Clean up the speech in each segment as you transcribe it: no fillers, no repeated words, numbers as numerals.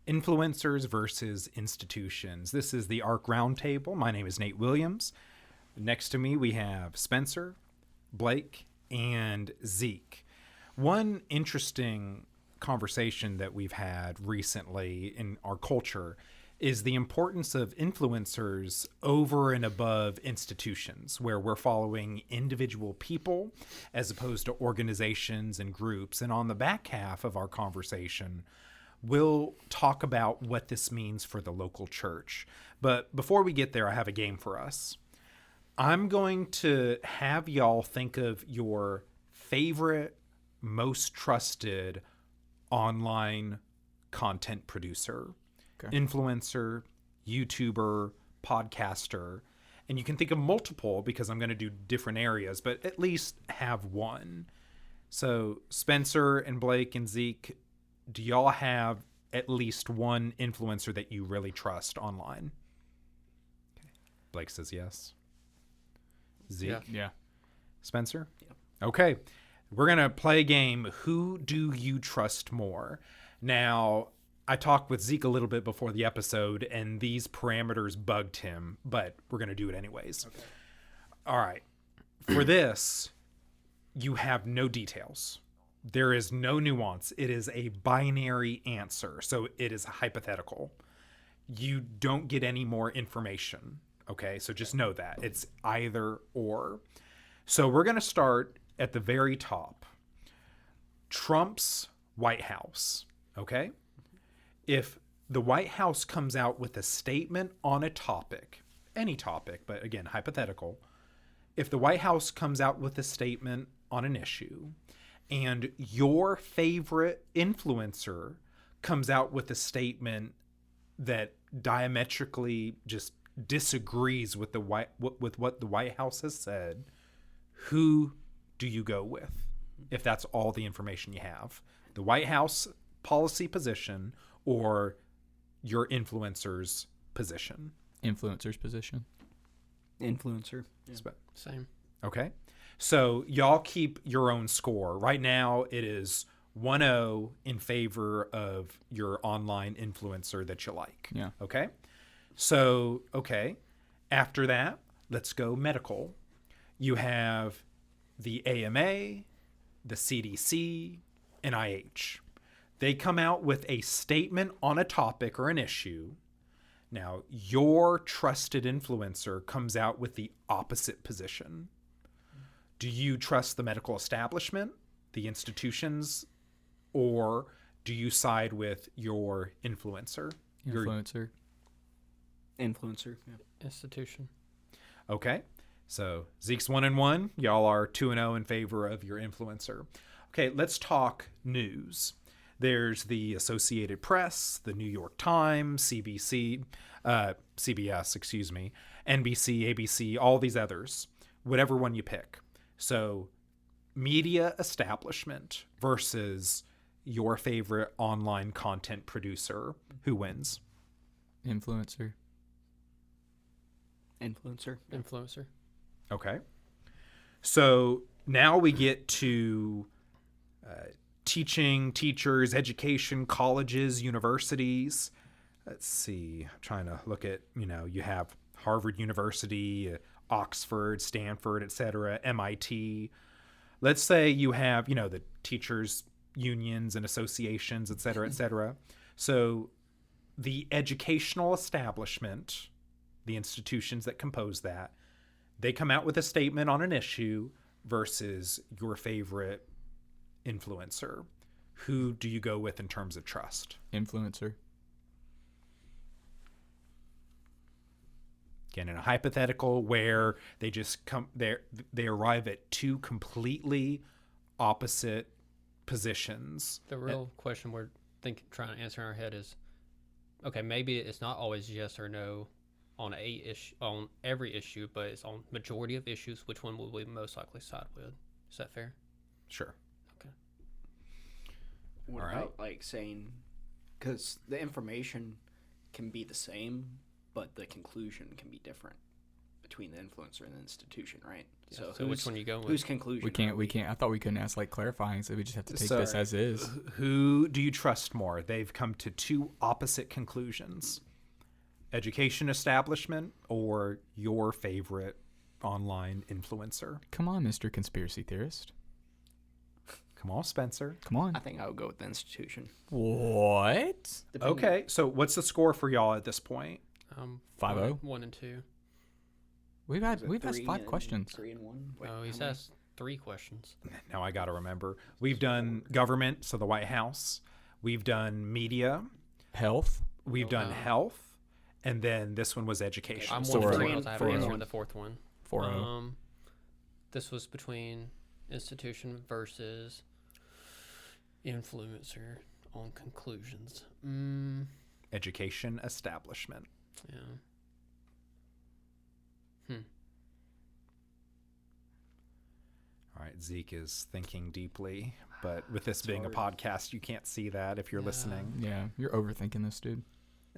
Influencers versus institutions. This is the ARC Roundtable. My name is Nate Williams. Next to me, we have Spencer, Blake, and Zeke. One interesting conversation that we've had recently in our culture is the importance of influencers over and above institutions, where we're following individual people as opposed to organizations and groups. And on the back half of our conversation, we'll talk about what this means for the local church. But before we get there, I have a game for us. I'm going to have y'all think of your favorite, most trusted online content producer, influencer, YouTuber, podcaster, and you can think of multiple because I'm going to do different areas, but at least have one. So Spencer and Blake and Zeke, do y'all have at least one influencer that you really trust online? Okay. Blake says yes. Zeke? Yeah. Spencer? Yeah. Okay. We're going to play a game. Who do you trust more? Now, I talked with Zeke a little bit before the episode, and these parameters bugged him, but we're going to do it anyways. Okay. All right. For this, you have no details. There is no nuance. It is a binary answer, so it is hypothetical. You don't get any more information, okay? So just know that. It's either or. So we're going to start at the very top. Trump's White House, okay? If the White House comes out with a statement on a topic, any topic, but again, hypothetical, if the White House comes out with a statement on an issue and your favorite influencer comes out with a statement that diametrically just disagrees with what the White House has said, who do you go with if that's all the information you have? The White House policy position or your influencer's position? Influencer's position. Influencer. Yeah. Same. Okay. So y'all keep your own score. Right now it is 1-0 in favor of your online influencer that you like. Yeah. Okay. So, okay. After that, let's go medical. You have the AMA, the CDC, and NIH. They come out with a statement on a topic or an issue. Now, your trusted influencer comes out with the opposite position. Do you trust the medical establishment, the institutions, or do you side with your influencer? Influencer. Influencer. Yeah. Institution. Okay. So Zeke's 1-1. Y'all are 2-0 in favor of your influencer. Okay, let's talk news. There's the Associated Press, the New York Times, CBS, NBC, ABC, all these others, whatever one you pick. So media establishment versus your favorite online content producer, who wins? Influencer. Influencer. Okay. So now we get to teaching, teachers, education, colleges, universities. Let's see. I'm trying to look at, you have Harvard University, Oxford, Stanford, etc., MIT. Let's say you have, the teachers' unions and associations, etc., etc. So the educational establishment, the institutions that compose that, they come out with a statement on an issue versus your favorite influencer. Who do you go with in terms of trust? Influencer. Again, in a hypothetical where they just they arrive at two completely opposite positions. The real question we're trying to answer in our head is, okay, maybe it's not always yes or no on on every issue, but it's on majority of issues. Which one will we most likely side with? Is that fair? Sure. Okay. What All about saying, because the information can be the same, but the conclusion can be different between the influencer and the institution, right? So, So which one you going with? Whose conclusion? We can't. I thought we couldn't ask like clarifying, so we just have to take this Sorry. as is. Who do you trust more? They've come to two opposite conclusions. Education establishment or your favorite online influencer? Come on, Mr. Conspiracy Theorist. Come on, Spencer. Come on. I think I would go with the institution. What? Okay, so what's the score for y'all at this point? 5-0? 1 and 2. We've asked 5 questions. 3 and 1. Wait, Oh, he's how many? asked 3 questions. Now I got to remember. We've done government, so the White House. We've done media. Health. We've done health. And then this one was education. I'm So 1 for 4-0. 3 because I haven't 4-0. answered the 4th one. 4-0. This was between institution versus influencer on conclusions. education establishment. Yeah. All right, Zeke is thinking deeply, but with this being a podcast, you can't see that if you're listening. Yeah, you're overthinking this, dude.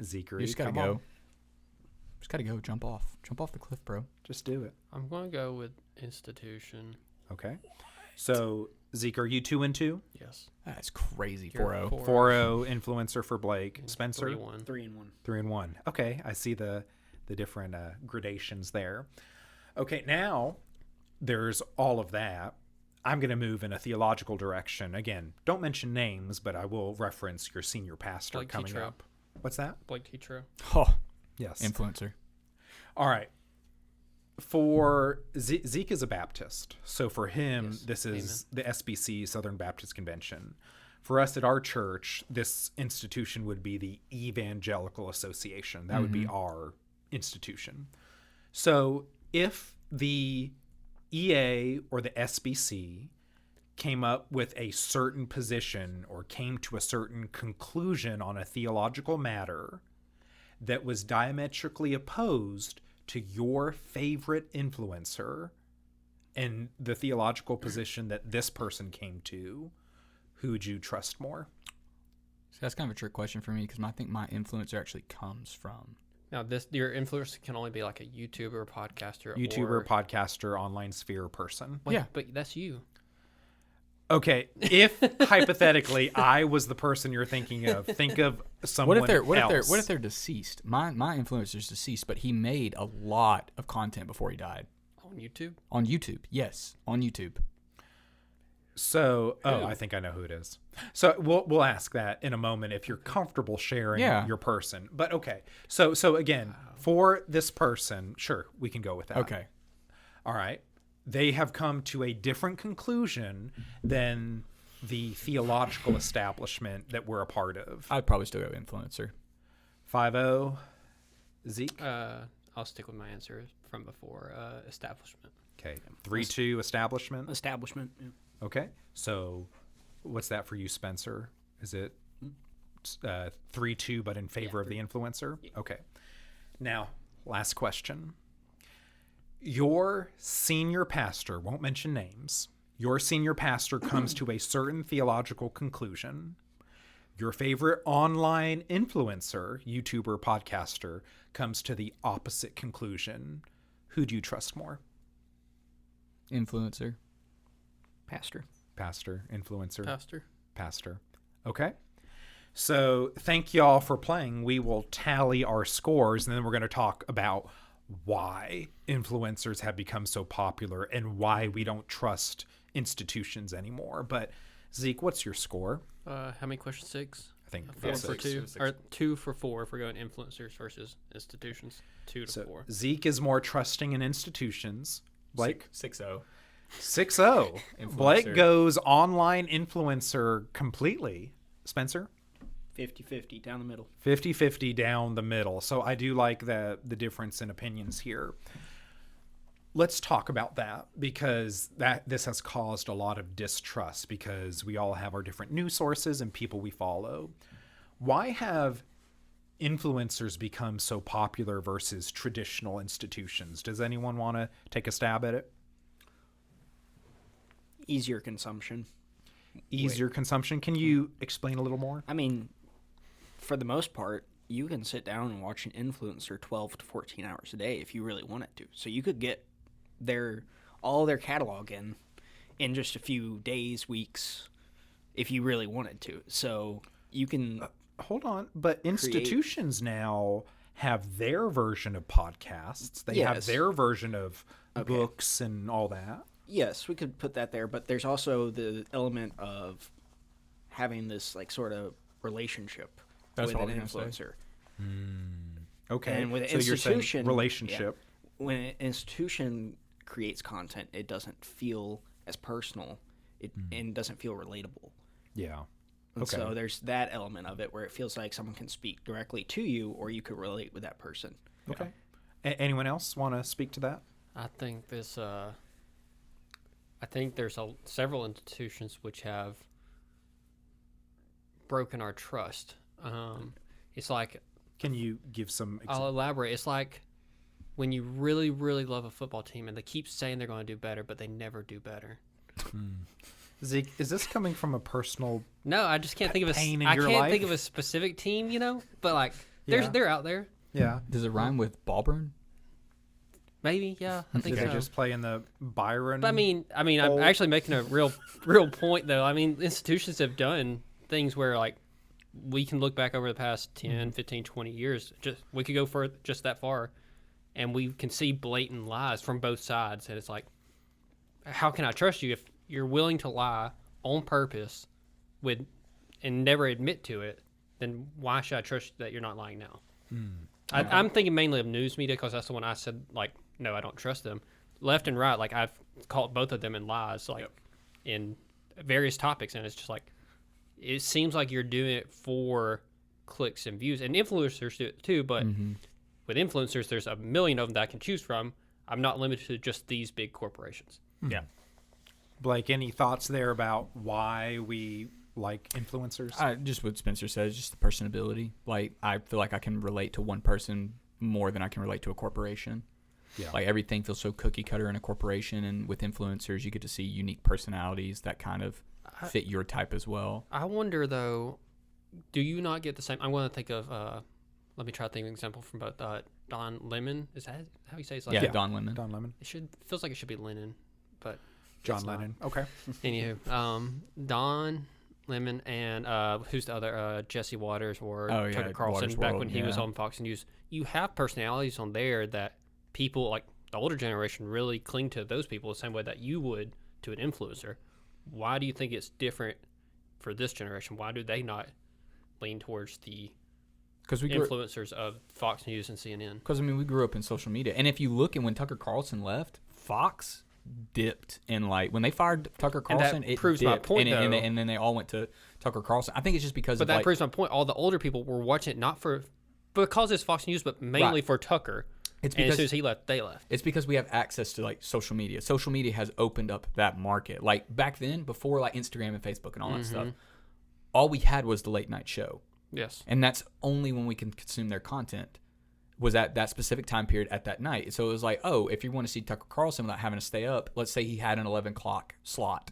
Zekery, You just gotta come go. on. Just gotta go. Jump off. Jump off the cliff, bro. Just do it. I'm going to go with institution. Okay. So, Zeke, are you 2 and 2? Yes. That's crazy. You're 4-0. 4-0 influencer for Blake. Spencer? 3-1. 3 and 1. 3 and 1. Okay, I see the different gradations there. Okay, now there's all of that. I'm going to move in a theological direction. Again, don't mention names, but I will reference your senior pastor Blake coming Tetro. up. What's that? Blake Tetro. Oh, Yes. influencer. All right. For Zeke is a Baptist. So for him, Yes. this is the SBC, Southern Baptist Convention. For us at our church, this institution would be the Evangelical Association. That would be our institution. So if the EA or the SBC came up with a certain position or came to a certain conclusion on a theological matter that was diametrically opposed to your favorite influencer and the theological position that this person came to, who would you trust more? So that's kind of a trick question for me because I think my influencer actually comes from. Now, your influencer can only be like a YouTuber, podcaster, YouTuber, or... podcaster, online sphere person. Wait, Yeah. But that's you. Okay, if hypothetically I was the person you're thinking of, think of someone What else. if they're deceased? My influencer's deceased, but he made a lot of content before he died. On YouTube? On YouTube. Yes, on YouTube. So, I think I know who it is. So we'll ask that in a moment if you're comfortable sharing your person. But okay, so again, for this person, sure, we can go with that. Okay. All right. They have come to a different conclusion than the theological establishment that we're a part of. I'd probably still go influencer. 5-0, Zeke. I'll stick with my answer from before. Establishment. Okay. 3-2 establishment. Establishment. Yeah. Okay. So what's that for you, Spencer? Is it 3-2 but in favor of the influencer? Okay. Now, last question. Your senior pastor, won't mention names, your senior pastor comes to a certain theological conclusion. Your favorite online influencer, YouTuber, podcaster, comes to the opposite conclusion. Who do you trust more? Influencer. Pastor. Pastor, influencer, Pastor. Okay. So thank y'all for playing. We will tally our scores, and then we're going to talk about why influencers have become so popular and why we don't trust institutions anymore. But Zeke, what's your score? How many questions? 6? I think 4 that's for six. 2. Or 2 for 4 if we're going influencers versus institutions. 2 to So 4. Zeke is more trusting in institutions. Blake? 6-0. 6-0. Influencer. Blake goes online influencer completely. Spencer? 50-50 down the middle. 50-50 down the middle. So I do like the difference in opinions here. Let's talk about that because this has caused a lot of distrust because we all have our different news sources and people we follow. Why have influencers become so popular versus traditional institutions? Does anyone want to take a stab at it? Easier consumption. Easier consumption. Can you explain a little more? I mean, for the most part, you can sit down and watch an influencer 12 to 14 hours a day if you really wanted to. So you could get all their catalog in just a few days, weeks, if you really wanted to. So you can Hold on, but institutions now have their version of podcasts. They have Yes. their version of books and all that. Yes, we could put that there, but there's also the element of having this like sort of relationship That's with what an I was gonna say. influencer. Okay, And with an so you're saying institution, relationship. When an institution creates content, it doesn't feel as personal, and doesn't feel relatable. Yeah. And Okay. so there's that element of it where it feels like someone can speak directly to you, or you could relate with that person. Okay. Anyone else want to speak to that? I think this. I think there's several institutions which have broken our trust. It's like Can you give some I'll elaborate. It's like when you really, really love a football team and they keep saying they're going to do better, but they never do better. Zeke, is this coming from a personal? No, I just can't think of Pain in I your can't life? think of a specific team, but like Yeah. they're out there. Yeah. Does it rhyme with Ballburn? Maybe, yeah, I think Did so. they just play in the Byron? But I mean, I'm Bowl? actually making a real point though. I mean, institutions have done things where like we can look back over the past 10, 15, 20 years. Just we could go for just that far, and we can see blatant lies from both sides. And it's like, how can I trust you if you're willing to lie on purpose and never admit to it? Then why should I trust that you're not lying now? I'm thinking mainly of news media because that's the one I said, like, no, I don't trust them. Left and right, like, I've caught both of them in lies, like, in various topics. And it's just like, it seems like you're doing it for clicks and views. And influencers do it too, but with influencers, there's a million of them that I can choose from. I'm not limited to just these big corporations. Yeah. Blake, any thoughts there about why we like influencers? Just what Spencer says, just the personability. Like, I feel like I can relate to one person more than I can relate to a corporation. Yeah. Like, everything feels so cookie cutter in a corporation, and with influencers, you get to see unique personalities that kind of fit your type as well. I wonder, though, do you not get the same? I'm going to think of, let me try to think of an example from both Don Lemon. Is that how you say his last Yeah, name? Don Lemon. Don Lemon, Feels like it should be Lennon, but John it's not. Lennon. Okay. Anywho, Don Lemon and who's the other? Jesse Waters or Oh, yeah, Tucker Carlson Waters back World, when he was yeah. on Fox News. You have personalities on there that people like the older generation really cling to those people the same way that you would to an influencer. Why do you think it's different for this generation? Why do they not lean towards the Because influencers of Fox News and CNN? Because, I mean, we grew up in social media. And if you look at when Tucker Carlson left, Fox dipped in, like, when they fired Tucker And that Carlson, it proves my dipped. point, and though. then they all went to Tucker Carlson. I think it's just because But of, that like, proves my point. All the older people were watching it not because it's Fox News, but mainly Right. for Tucker. It's And as because soon as he left, they left. it's because we have access to, like, social media. Social media has opened up that market. Like, back then, before, like, Instagram and Facebook and all that stuff, all we had was the late night show. Yes. And that's only when we can consume their content was at that specific time period at that night. So it was like, oh, if you want to see Tucker Carlson without having to stay up, let's say he had an 11 o'clock slot.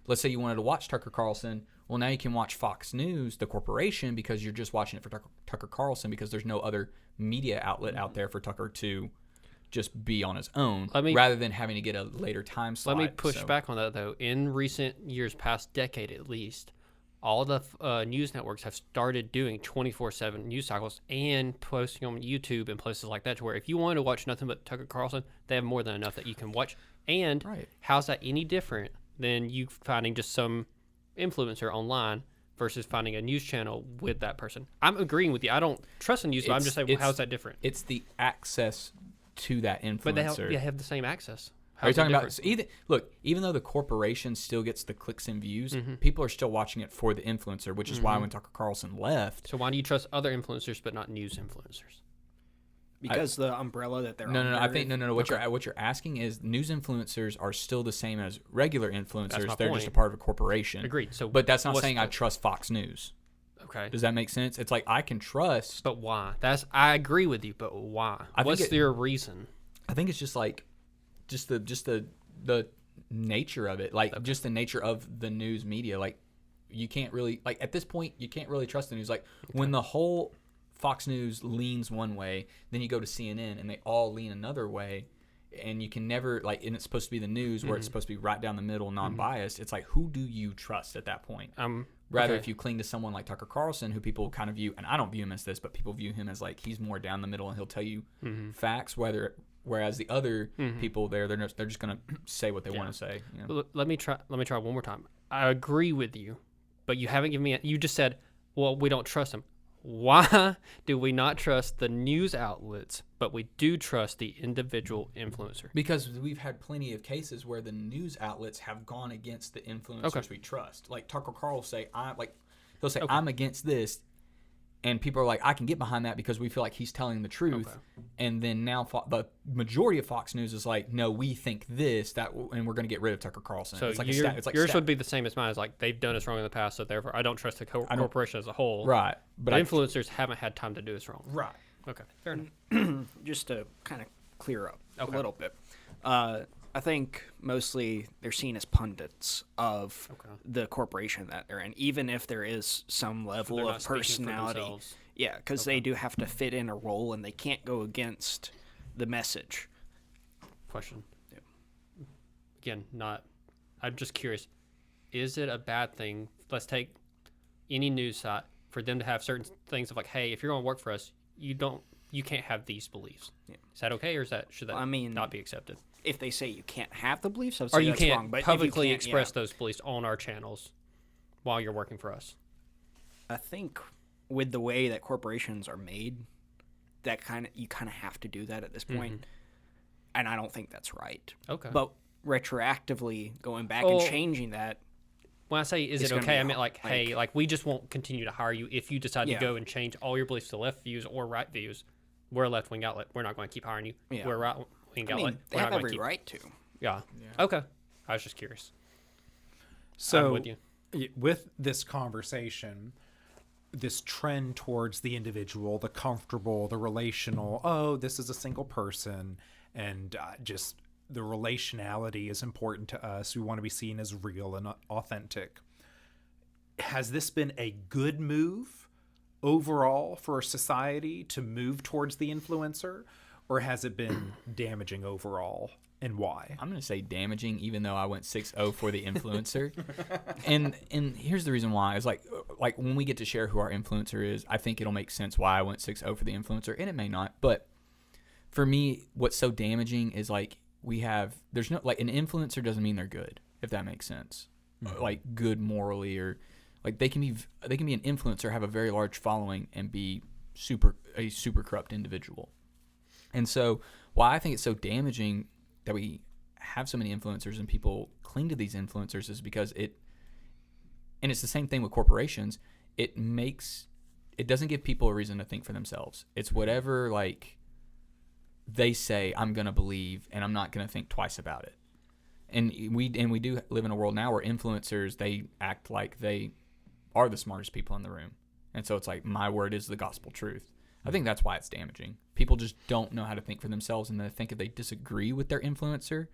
Let's say you wanted to watch Tucker Carlson. Well, now you can watch Fox News, the corporation, because you're just watching it for Tucker Carlson because there's no other media outlet out there for Tucker to just be on his own rather than having to get a later time slot. Let me push back on that, though. In recent years, past decade at least, all the news networks have started doing 24/7 news cycles and posting on YouTube and places like that to where if you want to watch nothing but Tucker Carlson, they have more than enough that you can watch. And Right. how's that any different than you finding just some influencer online versus finding a news channel with that person? I'm agreeing with you. I don't trust the news, but I'm just saying, well, how's that different? It's the access to that influencer. But they have the same access. Are you How's it talking about different? even though the corporation still gets the clicks and views, Mm-hmm. people are still watching it for the influencer, which is why when Tucker Carlson left, So why do you trust other influencers but not news influencers? Because the umbrella that they're no, under. I think no. What you're asking is news influencers are still the same as regular influencers. my They're point. just a part of a corporation. Agreed. So but that's not what's saying I the- trust Fox News. Okay. Does that make sense? It's like I can trust. But why? I agree with you, but why? I think What's your reason? I think it's just like, just the nature of it, like just the nature of the news media. Like you can't really at this point you can't really trust the news. Like when the whole Fox News leans one way, then you go to CNN and they all lean another way. and you can never like, and it's supposed to be the news where it's supposed to be right down the middle, non-biased. It's like, who do you trust at that point? Rather, if you cling to someone like Tucker Carlson, who people kind of view, and I don't view him as this, but people view him as like he's more down the middle and he'll tell you facts. Whereas the other people they're just gonna say what they want to say. You know? Let me try one more time. I agree with you, but you haven't given me. You just said, well, we don't trust him. Why do we not trust the news outlets, but we do trust the individual influencer? Because we've had plenty of cases where the news outlets have gone against the influencers we trust. Like Tucker Carlson he'll say, I'm against this, and people are like, I can get behind that because we feel like he's telling the truth. Okay. And then now the majority of Fox News is like, no, we think this, and we're going to get rid of Tucker Carlson. So it's like yours would be the same as mine. It's like they've done us wrong in the past, so therefore I don't trust the corporation as a whole. Right. But influencers haven't had time to do us wrong. Right. Okay. Fair enough. Just to kind of clear up a little bit. I think mostly they're seen as pundits of the corporation that they're in, even if there is some level of personality. Yeah, because they do have to fit in a role, and they can't go against the message. Question. Yeah. Again, I'm just curious. Is it a bad thing? Let's take any news site for them to have certain things of like, hey, if you're going to work for us, you can't have these beliefs. Yeah. Is that okay, or should that not be accepted? If they say you can't have the beliefs, I would or say you that's can't wrong. But publicly express those beliefs on our channels while you're working for us. I think with the way that corporations are made, you kind of have to do that at this point, and I don't think that's right. Okay. But retroactively going back and changing that. When I say is it okay, I meant like, hey, like we just won't continue to hire you if you decide to go and change all your beliefs to left views or right views. We're a left-wing outlet. We're not going to keep hiring you. Yeah. We're a right-wing outlet. They have every right to. Yeah. Okay. I was just curious. So I'm with you. With this conversation, this trend towards the individual, the comfortable, the relational, this is a single person, and just the relationality is important to us. We want to be seen as real and authentic. Has this been a good move overall for society to move towards the influencer, or has it been damaging overall, and why? I'm going to say damaging, even though I went 6-0 for the influencer. and here's the reason why. It's like when we get to share who our influencer is, I think it'll make sense why I went 6-0 for the influencer, and it may not. But for me, what's so damaging is like there's no, like an influencer doesn't mean they're good, if that makes sense. Mm-hmm. Like good morally, or like they can be an influencer, have a very large following, and be a super corrupt individual. And so why I think it's so damaging that we have so many influencers and people cling to these influencers is because and it's the same thing with corporations. It doesn't give people a reason to think for themselves. It's whatever like they say I'm going to believe, and I'm not going to think twice about it. And we do live in a world now where influencers, they act like they are the smartest people in the room. And so it's like, my word is the gospel truth. I think that's why it's damaging. People just don't know how to think for themselves, and they think if they disagree with their influencer,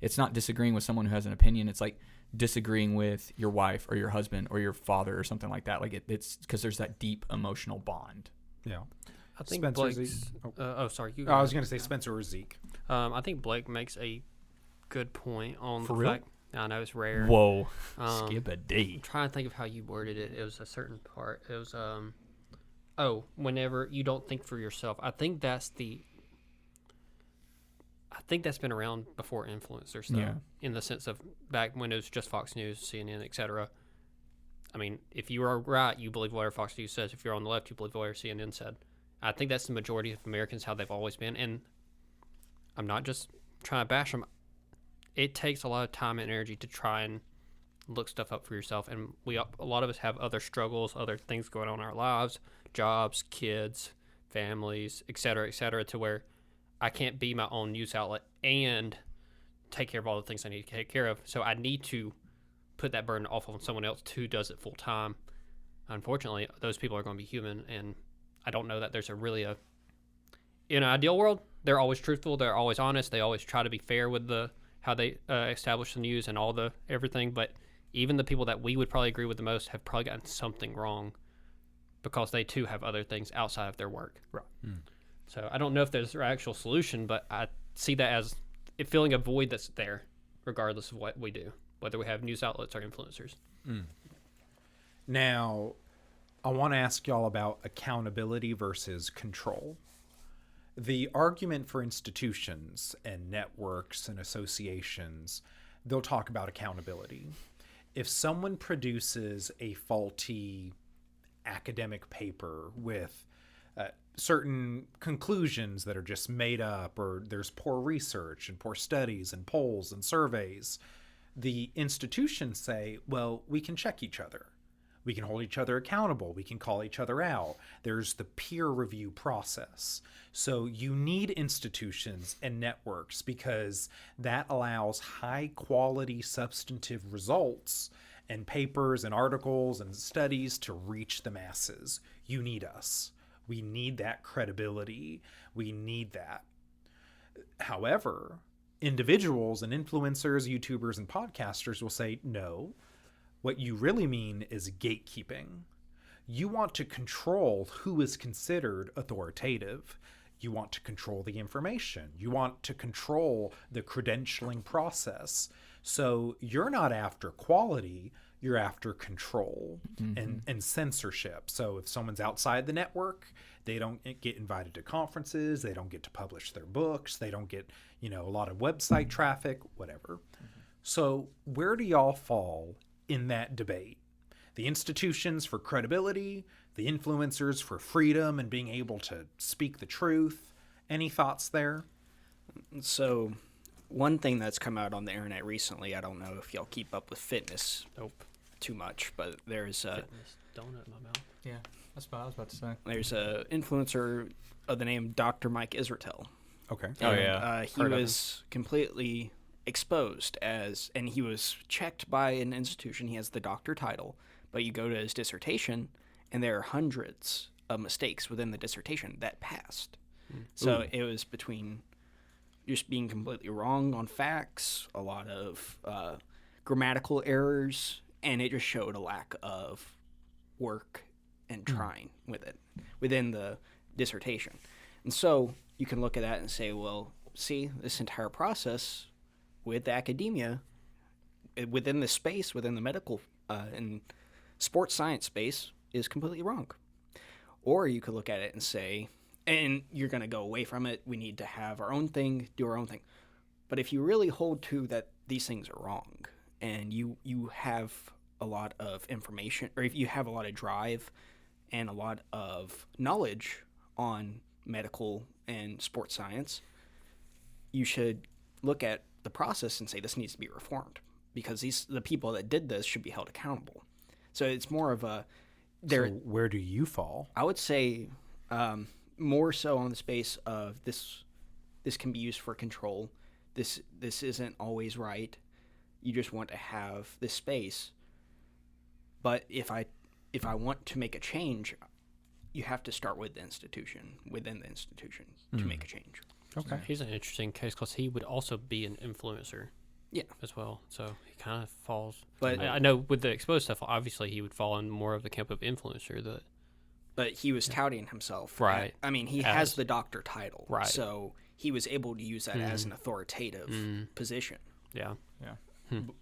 it's not disagreeing with someone who has an opinion. It's like disagreeing with your wife or your husband or your father or something like that. Like it's because there's that deep emotional bond. Yeah. I think Spencer, Blake's... sorry. I was going to say Spencer or Zeke. I think Blake makes a good point on For the real? fact... I know it's rare. Whoa. Skip a D. I'm trying to think of how you worded it. It was a certain part. It was... whenever you don't think for yourself. I think that's been around before influencers, though, yeah. In the sense of back when it was just Fox News, CNN, etc. I mean, if you are right, you believe whatever Fox News says. If you're on the left, you believe whatever CNN said. I think that's the majority of Americans, how they've always been. And I'm not just trying to bash them. It takes a lot of time and energy to try and look stuff up for yourself. And a lot of us have other struggles, other things going on in our lives, jobs, kids, families, et cetera, to where I can't be my own news outlet and take care of all the things I need to take care of. So I need to put that burden off on someone else who does it full time. Unfortunately, those people are going to be human, and I don't know that there's in an ideal world, they're always truthful, they're always honest, they always try to be fair with how they establish the news and all the everything. But even the people that we would probably agree with the most have probably gotten something wrong, because they too have other things outside of their work. Right. So I don't know if there's an actual solution, but I see that as filling a void that's there, regardless of what we do, whether we have news outlets or influencers. Now, I want to ask y'all about accountability versus control. The argument for institutions and networks and associations, they'll talk about accountability. If someone produces a faulty academic paper with certain conclusions that are just made up, or there's poor research and poor studies and polls and surveys, the institutions say, well, we can check each other. We can hold each other accountable. We can call each other out. There's the peer review process. So you need institutions and networks because that allows high quality substantive results and papers and articles and studies to reach the masses. You need us. We need that credibility. We need that. However, individuals and influencers, YouTubers, and podcasters will say, no, what you really mean is gatekeeping. You want to control who is considered authoritative. You want to control the information. You want to control the credentialing process. So you're not after quality, you're after control and censorship. So if someone's outside the network, they don't get invited to conferences, they don't get to publish their books, they don't get, a lot of website traffic, whatever. So where do y'all fall in that debate? The institutions for credibility, the influencers for freedom and being able to speak the truth. Any thoughts there? So one thing that's come out on the internet recently, I don't know if y'all keep up with fitness too much, but there's a Fitness donut in my mouth. Yeah, that's what I was about to say. there's a influencer of the name Dr. Mike Israetel. Okay. Oh, yeah. He was completely exposed and he was checked by an institution. He has the doctor title, but you go to his dissertation and there are hundreds of mistakes within the dissertation that passed. So it was between just being completely wrong on facts, a lot of grammatical errors, and it just showed a lack of work and trying with it within the dissertation. And so you can look at that and say, well, see, this entire process with academia, within the space, within the medical and sports science space, is completely wrong. Or you could look at it and say, and you're going to go away from it, we need to have our own thing, do our own thing. But if you really hold to that these things are wrong, and you have a lot of information, or if you have a lot of drive and a lot of knowledge on medical and sports science, you should look at the process and say this needs to be reformed because the people that did this should be held accountable. So it's more of a So where do you fall? I would say more so on the space of this can be used for control. This isn't always right. You just want to have this space. But if I want to make a change, you have to start with the institution, within the institution, to make a change. Okay. He's an interesting case because he would also be an influencer. Yeah. As well. So he kind of falls. But I know with the exposed stuff, obviously he would fall in more of the camp of influencer. But he was touting himself. Right. I mean, he has the doctor title. Right. So he was able to use that as an authoritative position. Yeah.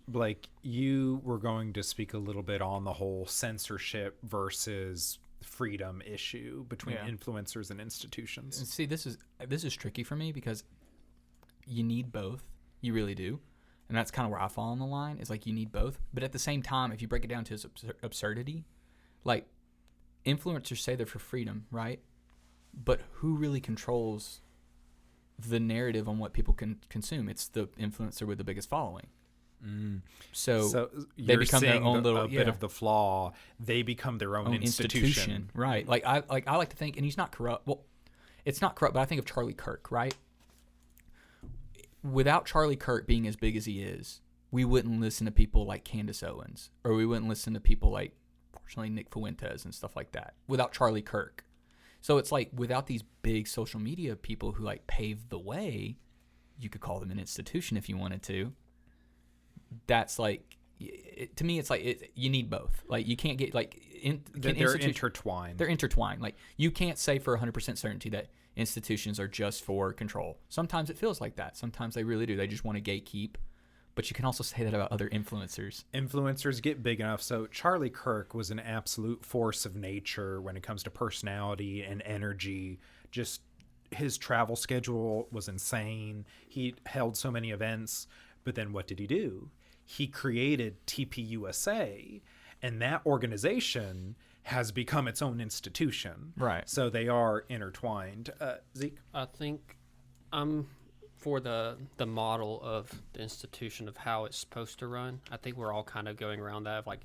Blake, you were going to speak a little bit on the whole censorship versus freedom issue between influencers and institutions. And see, this is tricky for me because you need both. You really do. And that's kind of where I fall on the line, is like you need both. But at the same time, if you break it down to its absurdity, like influencers say they're for freedom, right? But who really controls the narrative on what people can consume? It's the influencer with the biggest following. So they become their own little bit of the flaw. They become their own institution. Right? Like I like to think, and he's not corrupt. Well, it's not corrupt, but I think of Charlie Kirk, right? Without Charlie Kirk being as big as he is, we wouldn't listen to people like Candace Owens, or we wouldn't listen to people like, fortunately, Nick Fuentes and stuff like that. Without Charlie Kirk, so it's like without these big social media people who like paved the way, you could call them an institution if you wanted to. That's like, to me, it's like you need both. Like you can't get like they're intertwined. They're intertwined. Like you can't say for 100% certainty that institutions are just for control. Sometimes it feels like that. Sometimes they really do. They just want to gatekeep. But you can also say that about other influencers. Influencers get big enough. So Charlie Kirk was an absolute force of nature when it comes to personality and energy. Just his travel schedule was insane. He held so many events. But then what did he do? He created TPUSA, and that organization has become its own institution. Right. So they are intertwined. Zeke? I think I'm for the model of the institution of how it's supposed to run. I think we're all kind of going around that of like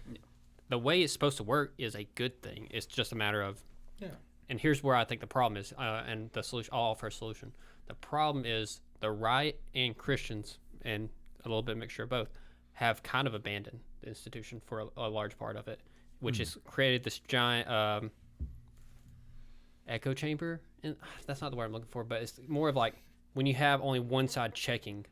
the way it's supposed to work is a good thing. It's just a matter of and here's where I think the problem is, and the solution. I'll offer a solution. The problem is the right and Christians, and a little bit mixture of both, have kind of abandoned the institution for a large part of it, which has created this giant echo chamber. And that's not the word I'm looking for, but it's more of like when you have only one side checking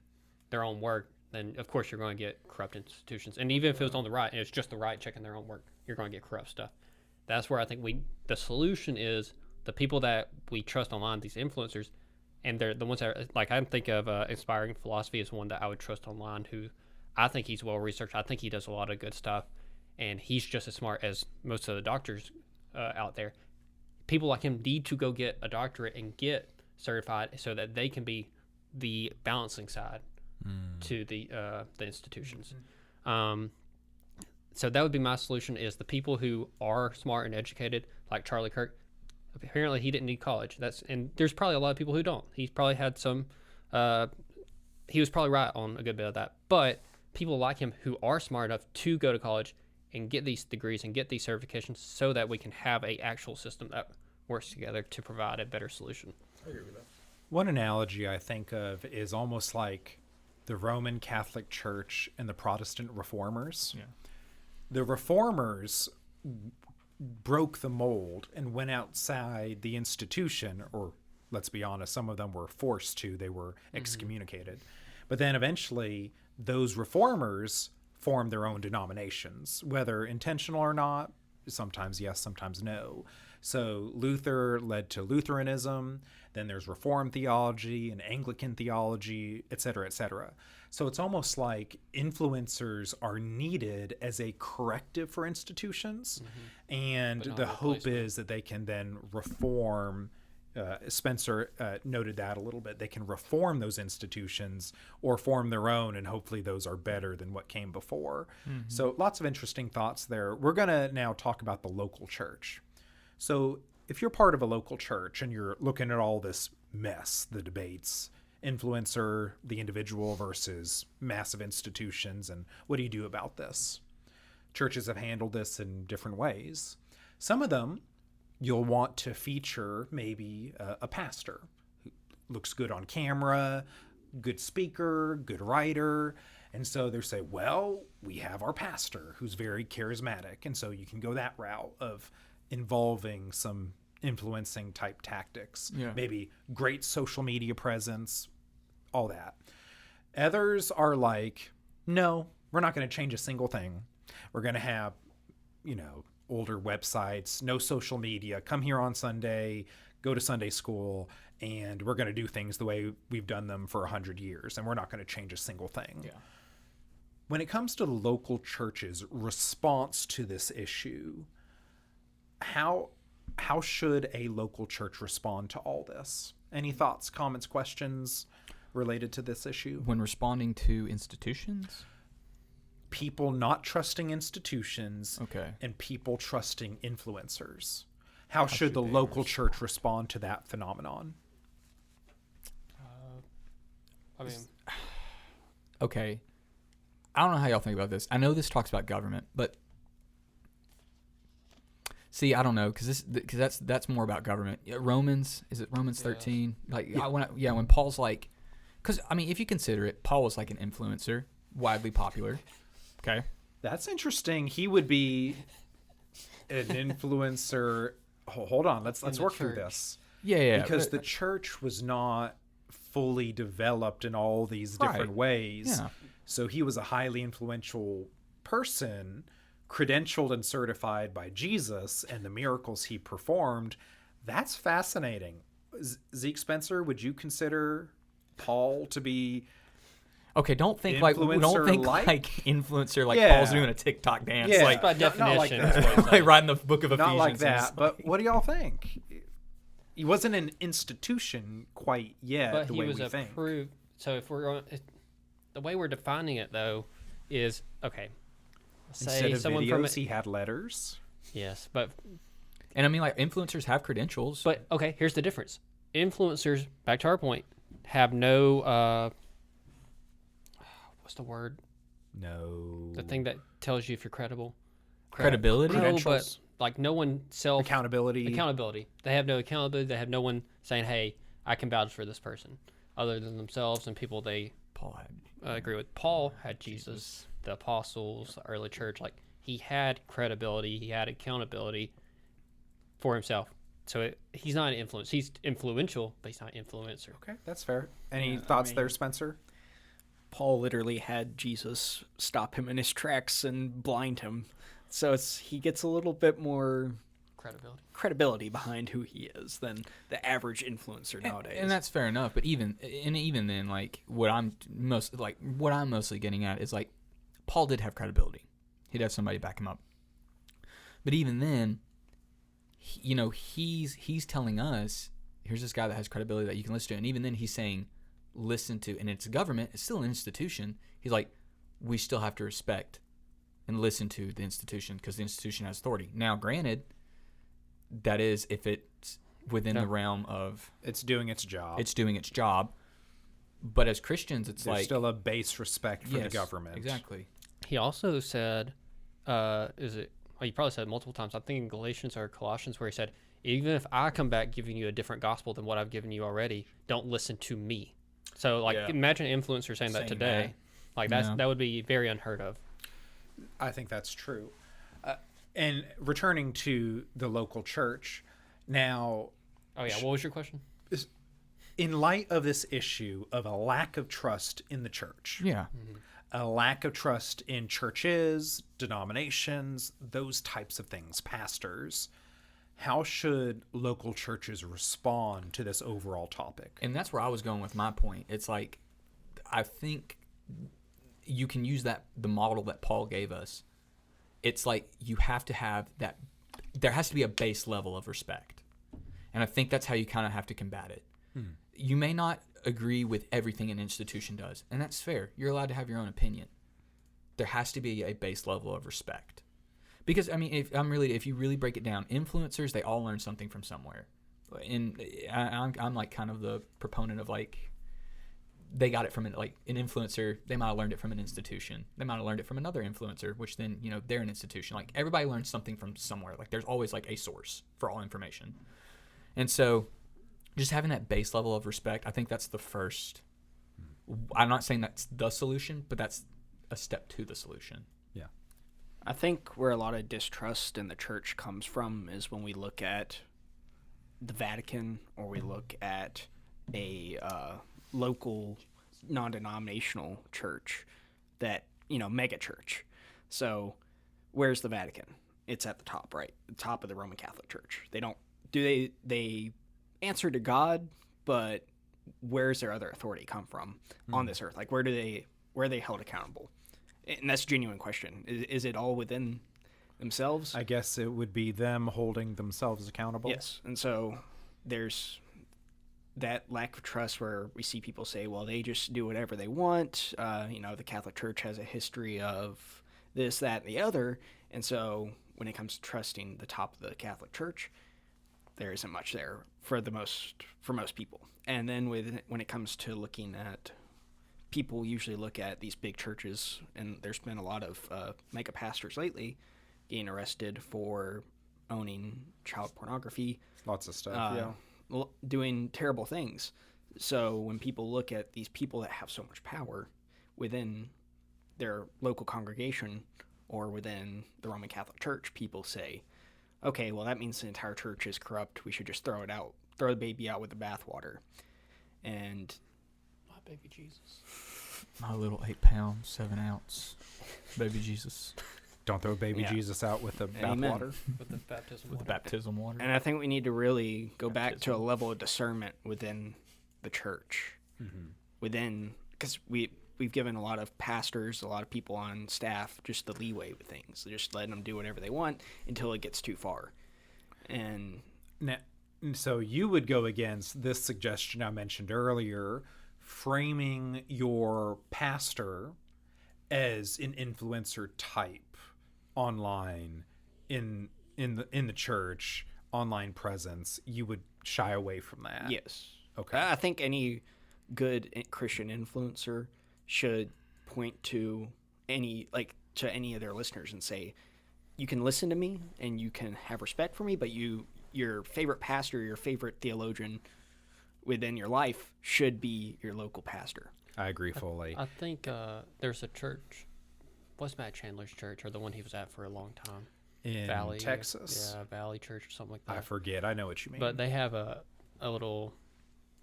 their own work, then of course you're going to get corrupt institutions. And even if it was on the right, and it's just the right checking their own work, you're going to get corrupt stuff. That's where I think the solution is the people that we trust online, these influencers, and they're the ones that are, like I think of Inspiring Philosophy as one that I would trust online, who I think he's well researched. I think he does a lot of good stuff, and he's just as smart as most of the doctors out there. People like him need to go get a doctorate and get certified so that they can be the balancing side to the institutions. So that would be my solution: is the people who are smart and educated, like Charlie Kirk. Apparently, he didn't need college. And there's probably a lot of people who don't. He's probably had some. He was probably right on a good bit of that. But people like him who are smart enough to go to college and get these degrees and get these certifications, so that we can have a actual system that works together to provide a better solution. I agree with that. One analogy I think of is almost like the Roman Catholic Church and the Protestant Reformers. Yeah. The Reformers broke the mold and went outside the institution, or let's be honest, some of them were forced to. They were excommunicated. But then eventually those reformers formed their own denominations, whether intentional or not. Sometimes yes, sometimes no. So Luther led to Lutheranism. Then there's Reformed theology and Anglican theology, et cetera, et cetera. So it's almost like influencers are needed as a corrective for institutions. And the hope is that they can then reform. Spencer noted that a little bit. They can reform those institutions or form their own, and hopefully those are better than what came before. So lots of interesting thoughts there. We're going to now talk about the local church. So if you're part of a local church and you're looking at all this mess, the debates, influencer, the individual versus massive institutions, and what do you do about this? Churches have handled this in different ways. Some of them you'll want to feature maybe a pastor who looks good on camera, good speaker, good writer. And so they say, well, we have our pastor who's very charismatic. And so you can go that route of involving some influencing type tactics, maybe great social media presence, all that. Others are like, no, we're not going to change a single thing. We're going to have, older websites, no social media, come here on Sunday, go to Sunday school, and we're going to do things the way we've done them for 100 years, and we're not going to change a single thing. Yeah. When it comes to local churches' response to this issue, how should a local church respond to all this? Any thoughts, comments, questions related to this issue? When responding to institutions? People not trusting institutions, okay, and people trusting influencers. How should the local church respond to that phenomenon? Okay. I don't know how y'all think about this. I know this talks about government, but see, I don't know, because that's more about government. Romans, is it Romans 13? Like, when Paul's like, because if you consider it, Paul was like an influencer, widely popular. Okay, that's interesting. He would be an influencer. Hold on, let's work through this. Yeah. Because the church was not fully developed in all these different ways. Yeah. So he was a highly influential person, credentialed and certified by Jesus and the miracles he performed, that's fascinating. Zeke Spencer, would you consider Paul to be Okay, don't think like influencer like Yeah. Paul's doing a TikTok dance Yeah. like By not like definition, that. that's what it's like writing the book of Ephesians. not like and that, it's but what do y'all think? He wasn't an institution quite yet, but the he way was we think. approved. So if we're on, the way we're defining it though is okay. Instead Say of someone videos, from he had letters. yes, but And I mean, like, influencers have credentials. But okay, here's the difference. Influencers, back to our point, have no what's the word? No. The thing that tells you if you're credible. Credibility? No, but Credentials? like no one Accountability. They have no accountability. They have no one saying, "Hey, I can vouch for this person," other than themselves and people they Paul had. agree with. Paul had Jesus, the apostles, the early church. Like he had credibility. He had accountability for himself. So he's not an influence. He's influential, but he's not an influencer. Okay, that's fair. Any Yeah, thoughts there, Spencer? Paul literally had Jesus stop him in his tracks and blind him. So he gets a little bit more credibility behind who he is than the average influencer nowadays. And that's fair enough. But even then, like what I'm mostly getting at is like Paul did have credibility. He'd have somebody back him up. But even then, he's telling us, here's this guy that has credibility that you can listen to. And even then, he's saying, listen to, and it's government, it's still an institution. He's like, we still have to respect and listen to the institution because the institution has authority. Now, granted, that is if it's within the realm of It's doing its job. it's doing its job. But as Christians, it's There's like still a base respect for the yes, government. Exactly. He also said, he probably said it multiple times. I'm thinking Galatians or Colossians where he said, even if I come back giving you a different gospel than what I've given you already, don't listen to me. So, like, imagine an influencer saying that today. Like, that would be very unheard of. I think that's true. And returning to the local church, now, Oh, yeah. What was your question? in light of this issue of a lack of trust in the church, Yeah. a lack of trust in churches, denominations, those types of things, pastors, how should local churches respond to this overall topic? And that's where I was going with my point. It's like, I think you can use the model that Paul gave us. It's like you have to have that, there has to be a base level of respect. And I think that's how you kind of have to combat it. You may not agree with everything an institution does, and that's fair. You're allowed to have your own opinion. There has to be a base level of respect. Because, I mean, if you really break it down, influencers, they all learn something from somewhere. And I'm like kind of the proponent of like, they got it from an influencer. They might have learned it from an institution. They might have learned it from another influencer, which then, they're an institution. Like everybody learns something from somewhere. Like there's always like a source for all information. And so just having that base level of respect, I think that's the first. I'm not saying that's the solution, but that's a step to the solution. Yeah. I think where a lot of distrust in the church comes from is when we look at the Vatican or we look at a local non-denominational church that, mega church. So where's the Vatican? It's at the top, right? The top of the Roman Catholic Church. They answer to God, but where's their other authority come from on this earth? Like where are they held accountable? And that's a genuine question. Is it all within themselves? I guess it would be them holding themselves accountable. Yes. And so there's that lack of trust where we see people say, well, they just do whatever they want. The Catholic Church has a history of this, that, and the other. And so when it comes to trusting the top of the Catholic Church, there isn't much there for most people. And then when it comes to looking at, people usually look at these big churches, and there's been a lot of mega pastors lately getting arrested for owning child pornography. Lots of stuff, doing terrible things. So when people look at these people that have so much power within their local congregation or within the Roman Catholic Church, people say, okay, well, that means the entire church is corrupt. We should just throw the baby out with the bathwater. And My baby Jesus. My little 8 pound, 7 ounce baby Jesus Don't throw baby Yeah. Jesus out with the Amen. bathwater. With the baptism. with the water. baptism water. And I think we need to really go back to a Baptism. level of discernment within the church. Mm-hmm. Because we've given a lot of pastors, a lot of people on staff, just the leeway with things. They're just letting them do whatever they want until it gets too far. And Now, so you would go against this suggestion I mentioned earlier, framing your pastor as an influencer type online in the church, online presence. You would shy away from that. yes. Okay. I think any good Christian influencer should point to any of their listeners and say, you can listen to me and you can have respect for me, but your favorite pastor, your favorite theologian within your life should be your local pastor. I agree fully. I think there's a church. What's Matt Chandler's church, or the one he was at for a long time? In Valley, Texas, Yeah, Valley Church or something like that. I forget. I know what you mean. But they have a little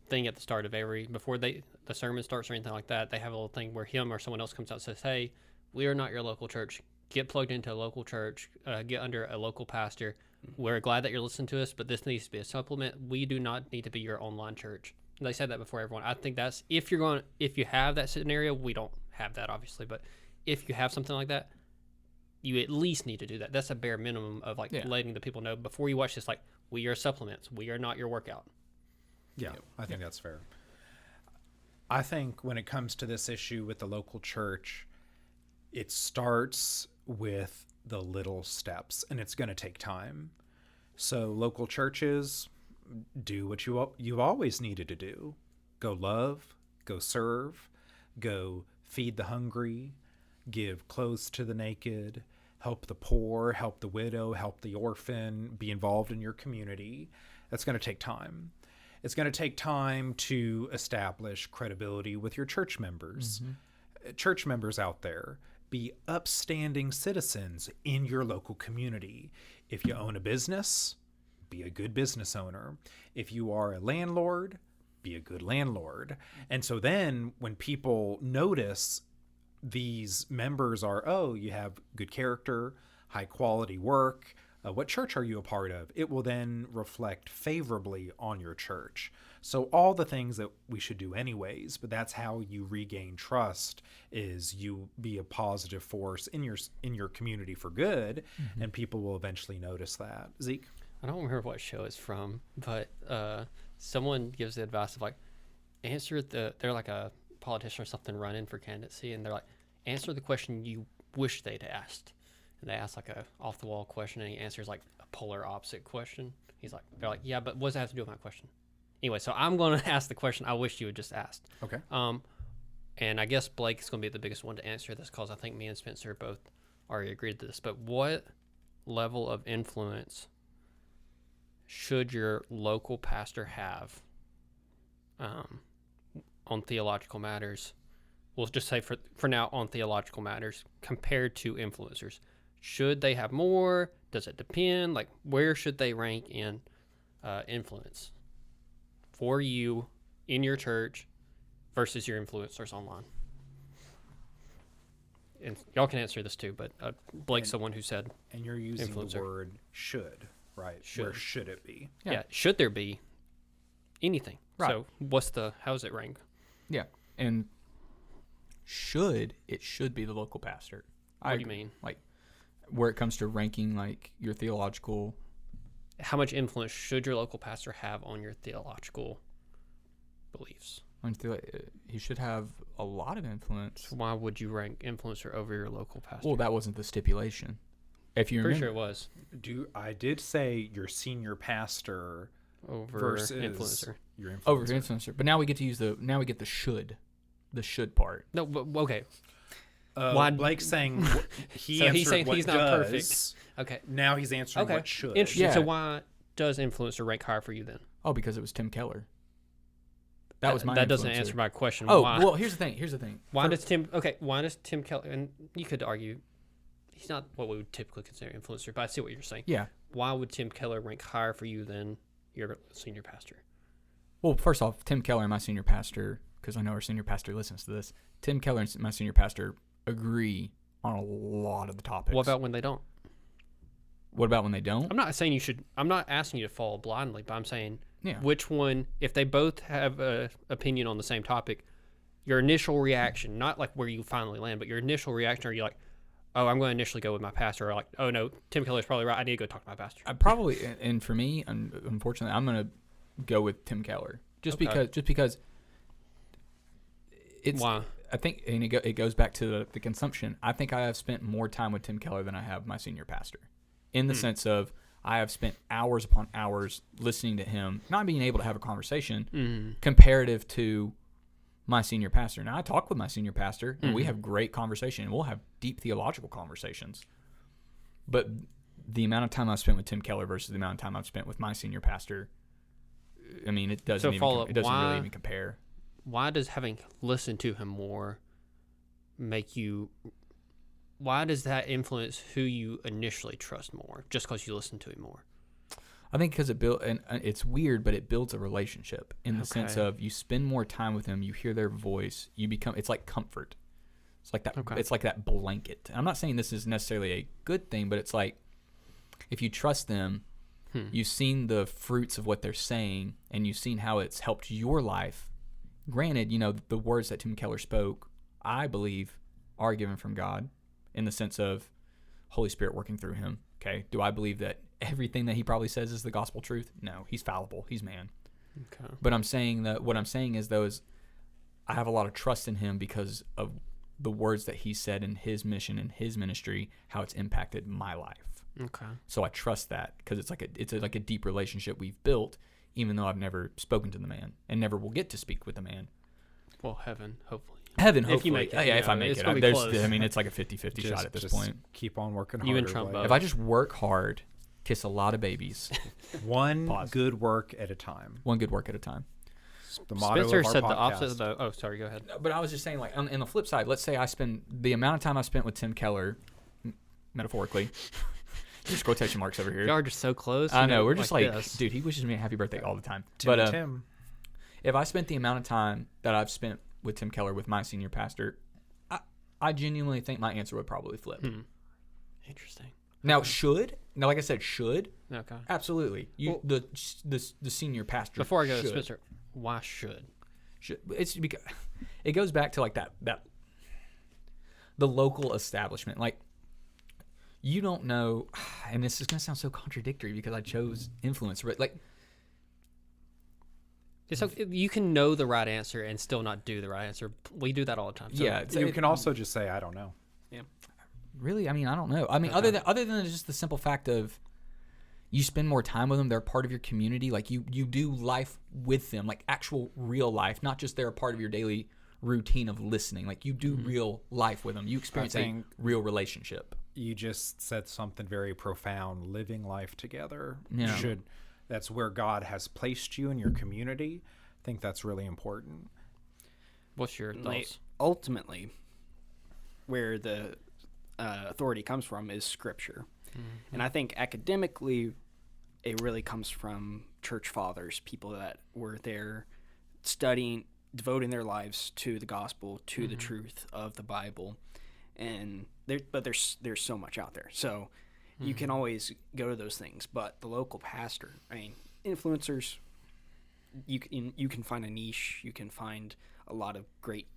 thing at the start of before the sermon starts or anything like that. They have a little thing where him or someone else comes out and says, "Hey, we are not your local church. Get plugged into a local church. Get under a local pastor. We're glad that you're listening to us, but this needs to be a supplement. We do not need to be your online church." And they said that before everyone. I think that's if you have that scenario. We don't have that obviously, but if you have something like that, you at least need to do that. That's a bare minimum of letting the people know before you watch this. Like, we are supplements. We are not your workout. Yeah, I think that's fair. I think when it comes to this issue with the local church, it starts with the little steps, and it's going to take time. So local churches, do what you've always needed to do. Go love, go serve, go feed the hungry, give clothes to the naked, help the poor, help the widow, help the orphan, be involved in your community. That's going to take time. It's going to take time to establish credibility with your church members. Mm-hmm. Church members out there, be upstanding citizens in your local community. If you own a business, be a good business owner. If you are a landlord, be a good landlord. And so then when people notice these members are, oh, you have good character, high quality work, what church are you a part of? It will then reflect favorably on your church. So all the things that we should do anyways, but that's how you regain trust, is you be a positive force in your community for good, mm-hmm. and people will eventually notice that. Zeke? I don't remember what show it's from, but someone gives the advice of they're like a politician or something running for candidacy, and they're like, answer the question you wish they'd asked. And they ask like a off the wall question, and he answers like a polar opposite question. They're like, yeah, but what does that have to do with my question? Anyway, so I'm going to ask the question I wish you had just asked. Okay. And I guess Blake is going to be the biggest one to answer this, because I think me and Spencer both already agreed to this. But what level of influence should your local pastor have on theological matters? We'll just say for now on theological matters compared to influencers. Should they have more? Does it depend? Like, where should they rank in influence for you in your church versus your influencers online? And y'all can answer this too, but Blake's someone who said, and you're using influencer. The word should, right? Should. Where should it be? Yeah. Should there be anything? Right. So how's it rank? Yeah. And it should be the local pastor. What do you mean? Like, where it comes to ranking, like, your theological... How much influence should your local pastor have on your theological beliefs? He should have a lot of influence. So why would you rank influencer over your local pastor? Well, that wasn't the stipulation. If you Pretty remember, sure it was. I did say your senior pastor Over versus influencer. your influencer. over influencer. But now we get to use the should part. No, but, okay. Why Blake's saying he So answered he's saying what he's not does. perfect. Okay. Now he's answering Okay. what should. Interesting. Yeah. So why does influencer rank higher for you then? Oh, because it was Tim Keller. That was my That doesn't influencer. answer my question. Oh, why? well, here's the thing. Why does Tim Keller, and you could argue he's not what we would typically consider influencer, but I see what you're saying. Yeah. Why would Tim Keller rank higher for you than your senior pastor? Well, first off, Tim Keller, my senior pastor, because I know our senior pastor listens to this. Tim Keller and my senior pastor agree on a lot of the topics. What about when they don't? What about when they don't? I'm not saying you should. I'm not asking you to follow blindly, but I'm saying Yeah. which one, if they both have an opinion on the same topic, your initial reaction, not like where you finally land, but your initial reaction, are you like, oh, I'm going to initially go with my pastor, or like, oh no, Tim Keller's probably right, I need to go talk to my pastor? I probably, and for me, unfortunately, I'm going to go with Tim Keller just because it's. Why? I think, and it goes back to the consumption. I think I have spent more time with Tim Keller than I have my senior pastor, in the sense of I have spent hours upon hours listening to him, not being able to have a conversation comparative to my senior pastor. Now, I talk with my senior pastor, and we have great conversation, and we'll have deep theological conversations. But the amount of time I've spent with Tim Keller versus the amount of time I've spent with my senior pastor, I mean, it doesn't really even compare. Why does having listened to him more make you? Why does that influence who you initially trust more? Just because you listen to him more? I think because and it's weird, but it builds a relationship in the sense of you spend more time with them, you hear their voice, it's like comfort. It's like that. It's like that blanket. I'm not saying this is necessarily a good thing, but it's like if you trust them, you've seen the fruits of what they're saying, and you've seen how it's helped your life. Granted, the words that Tim Keller spoke, I believe, are given from God in the sense of Holy Spirit working through him. Okay. Do I believe that everything that he probably says is the gospel truth? No, he's fallible. He's man. Okay. But what I'm saying is I have a lot of trust in him because of the words that he said in his mission and his ministry, how it's impacted my life. Okay. So I trust that because it's like a deep relationship we've built, even though I've never spoken to the man and never will get to speak with the man. Well, heaven, hopefully. If you make it. Yeah, if I make it. It's like a 50-50 shot at this point. Keep on working You harder. and Trump both. If I just work hard, kiss a lot of babies. One good work at a time. One good work at a time. The motto Spencer of our said podcast. the opposite, though. Oh, sorry, go ahead. But I was just saying, like, on the flip side, let's say I spend the amount of time I spent with Tim Keller, metaphorically, there's quotation marks over here. Y'all are just so close. I know. We're just like this. dude, he wishes me a happy birthday all the time. Tim. If I spent the amount of time that I've spent with Tim Keller with my senior pastor, I genuinely think my answer would probably flip. Interesting. Now, like I said, Okay. absolutely. The senior pastor. Before I go to should. Spencer, why should? It's because it goes back to like that the local establishment. Like, you don't know, and this is gonna sound so contradictory because I chose influencer, but like, So you can know the right answer and still not do the right answer. We do that all the time. So yeah, You can also just say, I don't know. Yeah. Really, I mean, I don't know. I mean, other than just the simple fact of you spend more time with them, they're part of your community. Like you do life with them, like actual real life, not just they're a part of your daily routine of listening. Like you do real life with them. You experience a real relationship. You just said something very profound. Living life together. Yeah. That's where God has placed you in your community. I think that's really important. What's your thoughts? Ultimately, where the authority comes from is Scripture. And I think academically, it really comes from church fathers, people that were there studying, devoting their lives to the gospel, to the truth of the Bible. And there's so much out there. So you can always go to those things. But the local pastor, I mean, influencers, you can find a niche. You can find a lot of great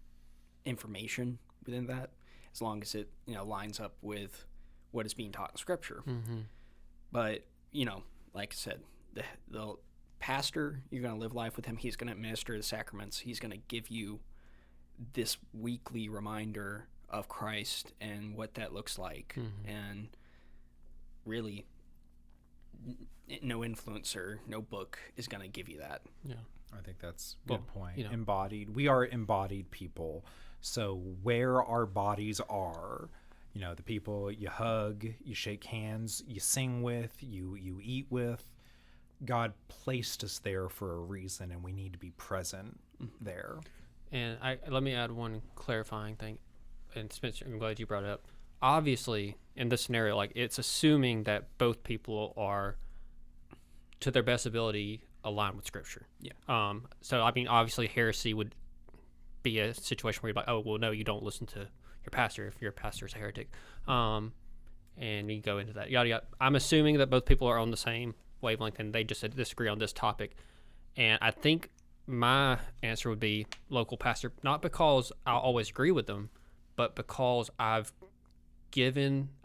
information within that, as long as it lines up with what is being taught in Scripture. But like I said, the pastor, you're going to live life with him. He's going to administer the sacraments. He's going to give you this weekly reminder of Christ and what that looks like. And really, no influencer, no book is going to give you that. Yeah. I think that's a good point. Embodied. We are embodied people. So where our bodies are, the people you hug, you shake hands, you sing with, you eat with, God placed us there for a reason, and we need to be present there. And let me add one clarifying thing. And Spencer, I'm glad you brought it up. Obviously, in this scenario, like, it's assuming that both people are, to their best ability, aligned with Scripture. Yeah. So I mean, obviously, heresy would be a situation where you're like, oh, well, no, you don't listen to your pastor if your pastor's a heretic. And you go into that. Yada, yada. I'm assuming that both people are on the same wavelength and they just disagree on this topic. And I think my answer would be local pastor, not because I'll always agree with them, but because I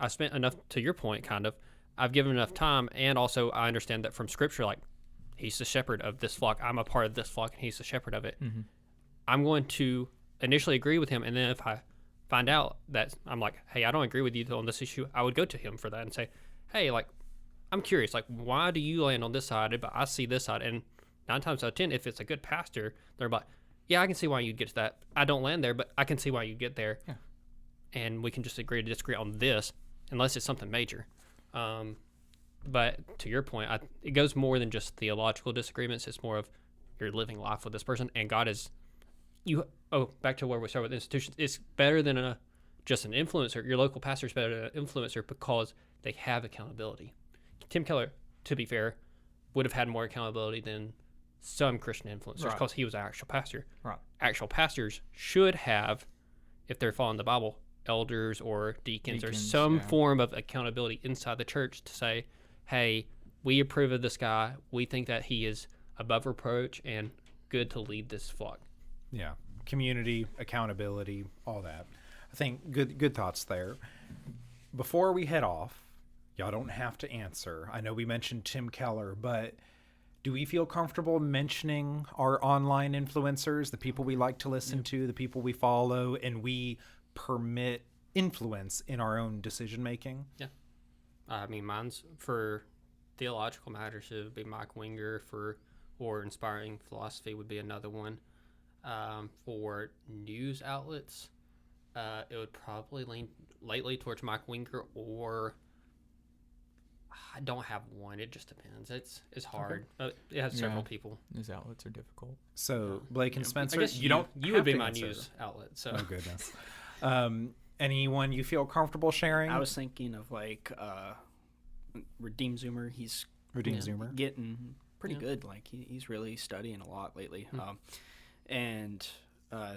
spent enough, to your point, kind of, I've given enough time, and also I understand that from Scripture, like, he's the shepherd of this flock. I'm a part of this flock, and he's the shepherd of it. Mm-hmm. I'm going to initially agree with him, and then if I find out that I'm like, hey, I don't agree with you on this issue, I would go to him for that and say, hey, like, I'm curious, like, why do you land on this side, but I see this side? And 9 times out of 10, if it's a good pastor, they're like, yeah, I can see why you'd get to that. I don't land there, but I can see why you get there. Yeah. And we can just agree to disagree on this, unless it's something major. But to your point, it goes more than just theological disagreements. It's more of you're living life with this person, and God is back to where we started with institutions. It's better than just an influencer. Your local pastor is better than an influencer because they have accountability. Tim Keller, to be fair, would have had more accountability than some Christian influencers because he was an actual pastor. Right. Actual pastors should have, if they're following the Bible, elders or deacons or some form of accountability inside the church to say, hey, we approve of this guy. We think that he is above reproach and good to lead this flock. Yeah. Community, accountability, all that. I think good thoughts there. Before we head off, y'all don't have to answer. I know we mentioned Tim Keller, but do we feel comfortable mentioning our online influencers, the people we like to listen to, the people we follow, and we permit influence in our own decision making? Yeah. I mean, mine's for theological matters, it would be Mike Winger, or Inspiring Philosophy would be another one. For news outlets, it would probably lean lately towards Mike Winger, or I don't have one. It just depends. It's hard. Okay. It has several people. News outlets are difficult. So Blake and Spencer, I guess you would be my news outlet. So. Oh goodness. Anyone you feel comfortable sharing? I was thinking of like Redeem Zoomer. He's Zoomer getting pretty good. Like he's really studying a lot lately. And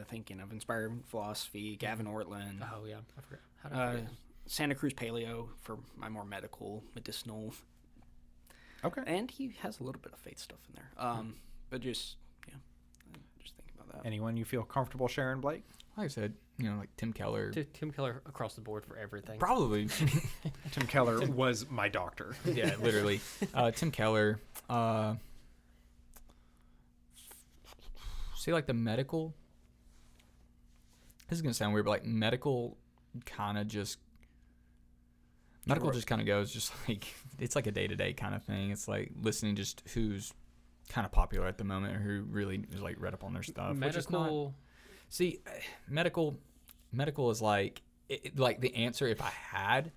thinking of Inspiring Philosophy, Gavin Ortland. Oh yeah, I forgot. How did I forget? Santa Cruz Paleo for my more medicinal. Okay. And he has a little bit of faith stuff in there. But just thinking about that. Anyone you feel comfortable sharing, Blake? Like I said, like Tim Keller. Tim Keller across the board for everything. Probably. Tim Keller was my doctor. Yeah, literally. Tim Keller. See, like the medical. This is gonna sound weird, but like medical kind of just. Medical just kind of goes just like, it's like a day-to-day kind of thing. It's like listening just who's kind of popular at the moment or who really is like read up on their stuff. Medical. See, medical is like, like the answer if I had,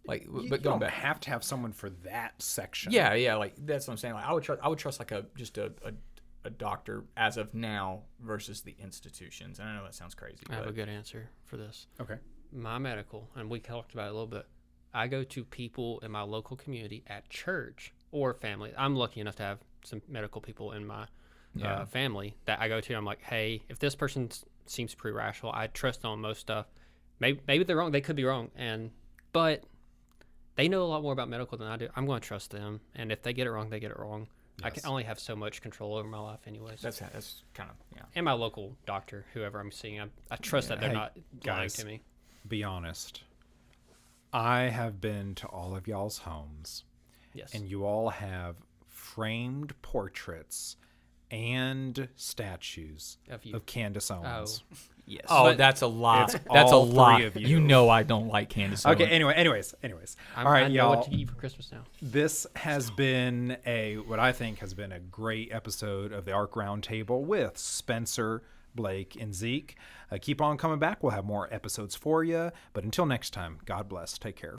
like, but going back. You don't have to have someone for that section. Yeah, like that's what I'm saying. Like I would trust like a doctor as of now versus the institutions. And I know that sounds crazy. I have a good answer for this. Okay. My medical, and we talked about it a little bit. I go to people in my local community at church or family. I'm lucky enough to have some medical people in my family that I go to. I'm like, hey, if this person seems pretty rational, I trust on most stuff. Maybe they're wrong. They could be wrong. But they know a lot more about medical than I do. I'm going to trust them. And if they get it wrong, they get it wrong. Yes. I can only have so much control over my life anyways. That's kind of, yeah. And my local doctor, whoever I'm seeing, I trust that they're not lying to me. Be honest. I have been to all of y'all's homes. Yes. And you all have framed portraits and statues of Candace Owens. Oh, yes. Oh, that's a lot. That's a lot. You know I don't like Candace Owens. Okay, anyways. All right, I know y'all. what to eat for Christmas now. This has been what I think has been a great episode of the ARC Roundtable with Spencer, Blake, and Zeke. Keep on coming back. We'll have more episodes for you. But until next time, God bless. Take care.